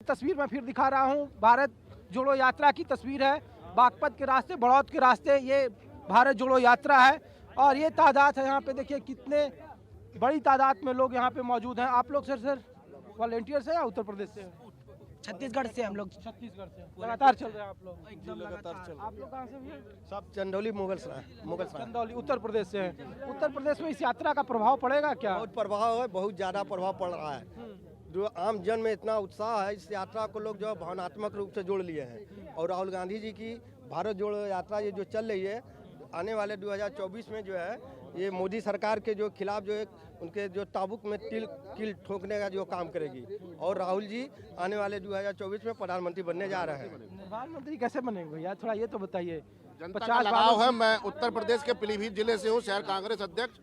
तस्वीर मैं फिर दिखा रहा हूँ, भारत जोड़ो यात्रा की तस्वीर है। बागपत के रास्ते, बड़ौद के रास्ते ये भारत जोड़ो यात्रा है और ये तादाद है। यहाँ पे देखिए कितने बड़ी तादाद में लोग यहाँ पे मौजूद हैं। आप लोग सर वॉलेंटियर से या उत्तर प्रदेश से? छत्तीसगढ़ से हम लोग। छत्तीसगढ़ से लगातार चल रहे हैं आप लोग? एकदम लगातार चल रहे हैं। आप लोग कहाँ से भैया? सब चंदौली मुगल चंदौली उत्तर प्रदेश से हैं। उत्तर प्रदेश में इस यात्रा का प्रभाव पड़ेगा क्या? बहुत प्रभाव है, बहुत ज़्यादा प्रभाव पड़ रहा है। जो आम जन में इतना उत्साह है, इस यात्रा को लोग जो भावनात्मक रूप से जोड़ लिए हैं। और राहुल गांधी जी की भारत जोड़ो यात्रा ये जो चल रही है, आने वाले 2024 में जो है ये मोदी सरकार के जो खिलाफ जो एक उनके जो ताबुक में कील ठोकने का जो काम करेगी। और राहुल जी आने वाले 2024 में प्रधानमंत्री बनने जा रहे हैं। प्रधानमंत्री कैसे बनेंगे भैया, थोड़ा ये तो बताइए। जनता का लगाव है। मैं उत्तर प्रदेश के पीलीभीत जिले से हूँ, शहर कांग्रेस अध्यक्ष।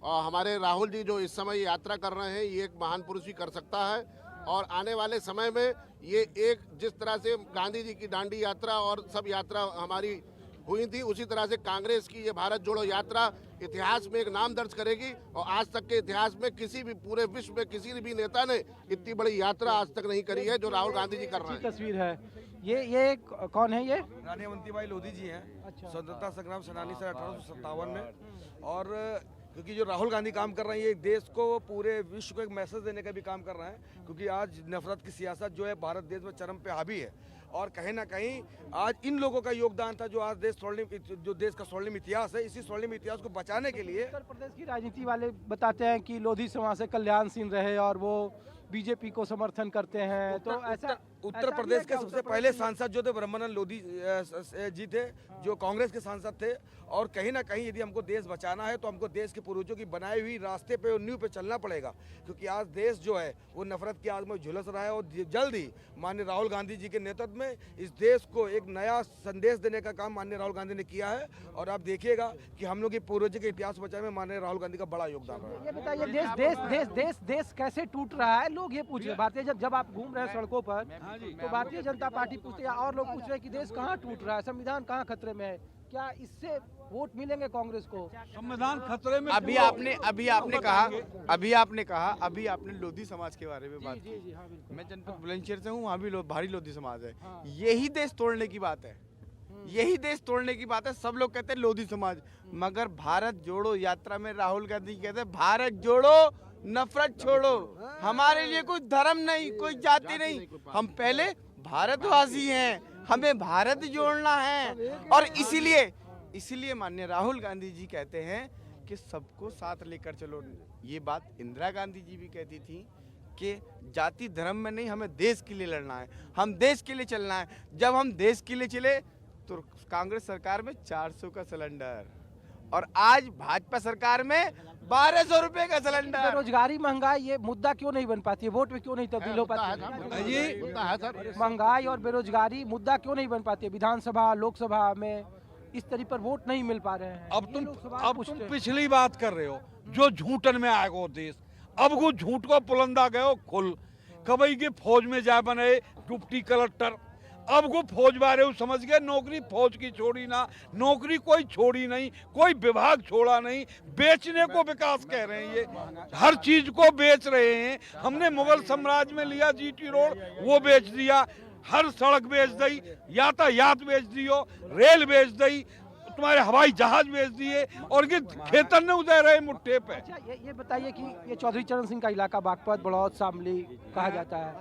और हमारे राहुल जी जो इस समय यात्रा कर रहे हैं, ये एक महान पुरुष ही कर सकता है। और आने वाले समय में ये एक जिस तरह से गांधी जी की दांडी यात्रा और सब यात्रा हमारी हुई थी, उसी तरह से कांग्रेस की ये भारत जोड़ो यात्रा इतिहास में एक नाम दर्ज करेगी। और आज तक के इतिहास में किसी भी पूरे विश्व में किसी भी नेता ने इतनी बड़ी यात्रा आज तक नहीं करी है जो राहुल गांधी जी कर रहे हैं। तस्वीर है ये कौन है? ये रानी अवंतीबाई लोधी जी हैं। अच्छा। स्वतंत्रता संग्राम सेनानी से 1857 में। और क्योंकि जो राहुल गांधी काम कर रहे हैं, ये देश को पूरे विश्व को एक मैसेज देने का भी काम कर रहे हैं। क्योंकि आज नफरत की सियासत जो है भारत देश में चरम पे हावी है। और कहीं ना कहीं आज इन लोगों का योगदान था जो आज देश का स्वर्णिम इतिहास है, इसी स्वर्णिम इतिहास को बचाने के लिए। उत्तर प्रदेश की राजनीति वाले बताते हैं कि लोधी समाज से कल्याण सिंह रहे और वो बीजेपी को समर्थन करते हैं। तो ऐसा उत्तर प्रदेश के सबसे पहले सांसद जो थे ब्रह्मानंद लोधी जी थे, जो कांग्रेस के सांसद थे। और कहीं ना कहीं यदि हमको देश बचाना है तो हमको देश के पूर्वजों की बनाई हुई रास्ते पे और नींव पे चलना पड़ेगा। क्योंकि आज देश जो है वो नफरत की आग में झुलस रहा है। और जल्द ही माननीय राहुल गांधी जी के नेतृत्व में इस देश को एक नया संदेश देने का काम माननीय राहुल गांधी ने किया है। और आप देखिएगा कि हम लोग के पूर्वजों के इतिहास बचाने में माननीय राहुल गांधी का बड़ा योगदान रहा है। ये बताइए देश कैसे टूट रहा है? लोग ये पूछ रहे हैं, भारतीय जब आप घूम रहे हैं सड़कों पर तो भारतीय जनता पार्टी पूछते हैं और लोग पूछ रहे हैं कि देश कहाँ टूट रहा है, संविधान कहाँ खतरे में है? क्या इससे वोट मिलेंगे कांग्रेस को? संविधान खतरे में। अभी आपने लोधी समाज के बारे में बात की। हाँ, बिल्कुल। मैं जनपद बुलंदशहर से हूँ, वहाँ भी भारी लोधी समाज है। यही देश तोड़ने की बात है, यही देश तोड़ने की बात है। सब लोग कहते हैं लोधी समाज, मगर भारत जोड़ो यात्रा में राहुल गांधी कहते हैं भारत जोड़ो नफरत छोड़ो। हमारे लिए कोई धर्म नहीं, कोई जाति नहीं, हम पहले भारतवासी हैं, हमें भारत जोड़ना है। और इसीलिए माननीय राहुल गांधी जी कहते हैं कि सबको साथ लेकर चलो। ये बात इंदिरा गांधी जी भी कहती थी कि जाति धर्म में नहीं, हमें देश के लिए लड़ना है, हम देश के लिए चलना है। जब हम देश के लिए चले तो कांग्रेस सरकार में 400 का सिलेंडर और आज भाजपा सरकार में 1200 रुपए का सिलेंडर। बेरोजगारी, महंगाई, ये मुद्दा क्यों नहीं बन पाती है? वोट में क्यों नहीं तब्दील हो पाती है? महंगाई और बेरोजगारी मुद्दा क्यों नहीं बन पाती है? विधानसभा लोकसभा में इस तरह पर वोट नहीं मिल पा रहे हैं। अब तुम पिछली बात कर रहे हो, जो झूठन में आएगो देश, अब वो झूठ को पुलंदा गयो खुल। कबई के फौज में जा बने डिप्टी कलेक्टर, अब वो फौज बारे समझ गए नौकरी फौज की छोड़ी ना, नौकरी कोई छोड़ी नहीं, कोई विभाग छोड़ा नहीं, बेचने को विकास कह रहे हैं। ये हर चीज को बेच रहे हैं। हमने मुगल साम्राज्य में लिया जीटी रोड, वो बेच दिया, हर सड़क बेच दी, यातायात बेच दियो, रेल बेच दी, तुम्हारे हवाई जहाज बेच दिए और ये खेतर ने उदय रहे मुट्ठे पे। अच्छा, ये बताइए कि ये चौधरी चरण सिंह का इलाका बागपत, बड़ौद, शामली कहा जाता है,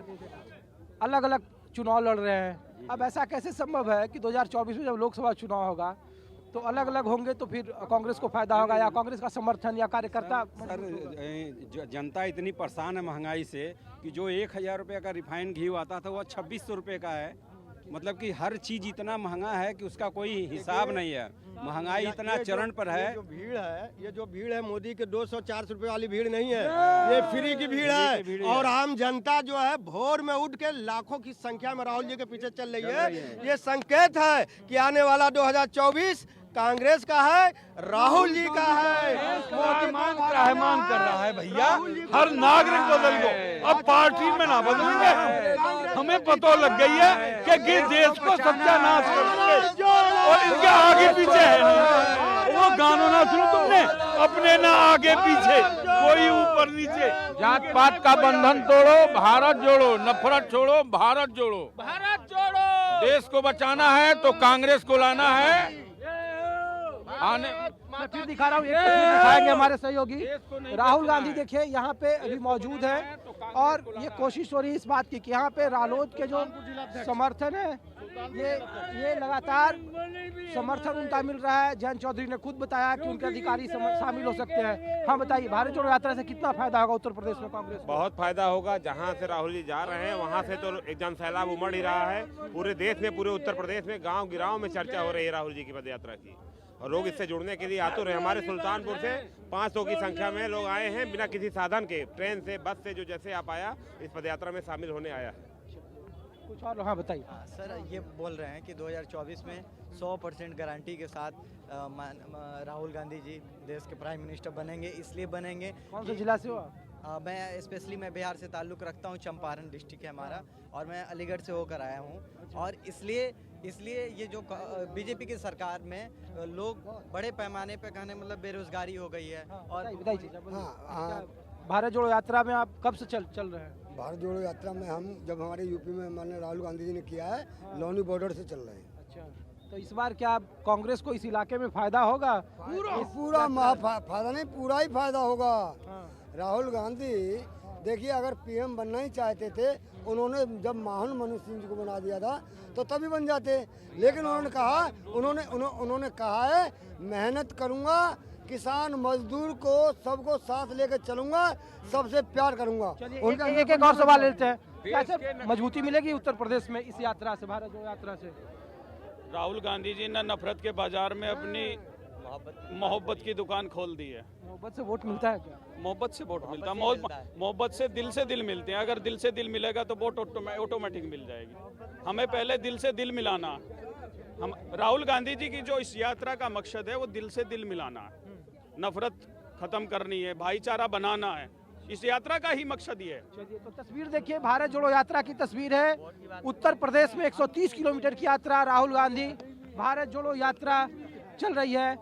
अलग अलग चुनाव लड़ रहे हैं। अब ऐसा कैसे संभव है कि 2024 में जब लोकसभा चुनाव होगा तो अलग अलग होंगे तो फिर कांग्रेस को फायदा होगा या कांग्रेस का समर्थन या कार्यकर्ता? सर, जनता इतनी परेशान है महंगाई से कि जो 1000 रुपये का रिफाइंड घी आता था वो 2600 रुपये का है। मतलब कि हर चीज इतना महंगा है कि उसका कोई हिसाब नहीं है। महंगाई इतना चरण पर है। ये जो भीड़ है मोदी के 200-400 रुपए वाली भीड़ नहीं है, ये फ्री की भीड़ है। और आम जनता जो है भोर में उठ के लाखों की संख्या में राहुल जी के पीछे चल रही है। ये संकेत है कि आने वाला 2024 कांग्रेस का है, राहुल जी का है। त्राहिमाम कर रहा है भैया, हर नागरिक बदल गो, अब पार्टी में ना बदलेंगे। हमें पता लग गई है कि देश को सत्यानाश करेंगे और इनके आगे पीछे है नहीं। वो वो गानों ना सुनो तुमने, अपने ना आगे पीछे कोई ऊपर नीचे। जात पात का बंधन तोड़ो, भारत जोड़ो, नफरत छोड़ो, भारत जोड़ो, भारत जोड़ो। देश को बचाना है तो कांग्रेस को लाना है। आने मैं फिर दिखा रहा हूँ, एक तस्वीर दिखाएंगे हमारे सहयोगी राहुल गांधी। देखिए यहाँ पे अभी मौजूद है और ये कोशिश हो रही है इस बात की कि यहाँ पे रालोद के जो समर्थन है ये लगातार समर्थन उनका मिल रहा है। जयंत चौधरी ने खुद बताया कि उनके अधिकारी शामिल हो सकते हैं। हाँ बताइए, भारत जोड़ो यात्रा से कितना फायदा होगा उत्तर प्रदेश में कांग्रेस को? बहुत फायदा होगा। जहाँ से राहुल जी जा रहे हैं वहाँ से तो एक जन सैलाब उमड़ ही रहा है। पूरे देश में, पूरे उत्तर प्रदेश में गाँव गिराव में चर्चा हो रही है राहुल जी की पद यात्रा की, और लोग इससे जुड़ने के लिए आतुर हैं। हमारे सुल्तानपुर से 500 की संख्या में लोग आए हैं बिना किसी साधन के, ट्रेन से, बस से, जो जैसे आप आया इस पदयात्रा में शामिल होने आया है। कुछ और? हाँ बताइए। सर ये बोल रहे हैं कि 2024 में 100% गारंटी के साथ राहुल गांधी जी देश के प्राइम मिनिस्टर बनेंगे। इसलिए बनेंगे। कौन से जिला से हो? मैं स्पेशली बिहार से ताल्लुक़ रखता हूँ, चंपारण डिस्ट्रिक्ट है हमारा, और मैं अलीगढ़ से होकर आया हूँ। और इसलिए ये जो बीजेपी की सरकार में लोग बड़े पैमाने पे कहने मतलब बेरोजगारी हो गई है। और भारत जोड़ो यात्रा में आप कब से चल रहे हैं? भारत जोड़ो यात्रा में हम जब हमारे यूपी में माननीय राहुल गांधी जी ने किया है, लोनी बॉर्डर से चल रहे हैं। अच्छा, तो इस बार क्या कांग्रेस को इस इलाके में फायदा होगा? पूरा फायदा नहीं, पूरा ही फायदा होगा। राहुल गांधी देखिए, अगर पीएम बनना ही चाहते थे, उन्होंने जब माहौल मनोज सिंह जी को बना दिया था तो तभी बन जाते, लेकिन उन्होंने कहा है मेहनत करूंगा, किसान मजदूर को सबको साथ लेकर चलूंगा, सबसे प्यार करूंगा। उनका एक और सवाल लेते हैं, कैसे मजबूती मिलेगी उत्तर प्रदेश में इस यात्रा से, भारत जोड़ो यात्रा से? राहुल गांधी जी ने नफरत के बाजार में अपनी मोहब्बत की दुकान खोल दी है। मोहब्बत से वोट मिलता है क्या? मोहब्बत से वोट मिलता है, मोहब्बत से दिल मिलते हैं। अगर दिल से दिल मिलेगा तो वोट ऑटोमेटिक मिल जाएगी। हमें पहले दिल से दिल मिलाना। हम राहुल गांधी जी की जो इस यात्रा का मकसद है वो दिल से दिल मिलाना है, नफरत खत्म करनी है, भाईचारा बनाना है। इस यात्रा का ही मकसद ये है। चलिए, तो तस्वीर देखिए, भारत जोड़ो यात्रा की तस्वीर है। उत्तर प्रदेश में 130 किलोमीटर की यात्रा, राहुल गांधी भारत जोड़ो यात्रा चल रही है।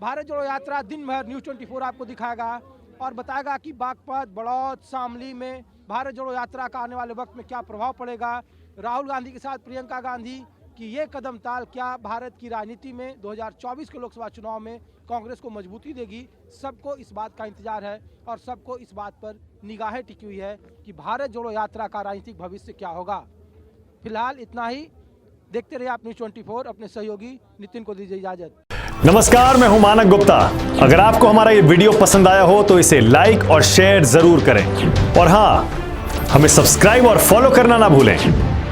भारत जोड़ो यात्रा दिन भर न्यूज़ 24 आपको दिखाएगा और बताएगा कि बागपत, बड़ौद, शामली में भारत जोड़ो यात्रा का आने वाले वक्त में क्या प्रभाव पड़ेगा। राहुल गांधी के साथ प्रियंका गांधी की ये कदम ताल क्या भारत की राजनीति में 2024 के लोकसभा चुनाव में कांग्रेस को मजबूती देगी? सबको इस बात का इंतजार है और सबको इस बात पर निगाहें टिकी हुई है कि भारत जोड़ो यात्रा का राजनीतिक भविष्य क्या होगा। फिलहाल इतना ही। देखते रहिए आप न्यूज़ 24। अपने सहयोगी नितिन को दीजिए इजाजत। नमस्कार, मैं हूं मानक गुप्ता। अगर आपको हमारा ये वीडियो पसंद आया हो तो इसे लाइक और शेयर जरूर करें, और हां, हमें सब्सक्राइब और फॉलो करना ना भूलें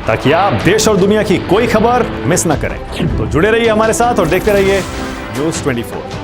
ताकि आप देश और दुनिया की कोई खबर मिस ना करें। तो जुड़े रहिए हमारे साथ और देखते रहिए न्यूज़ 24।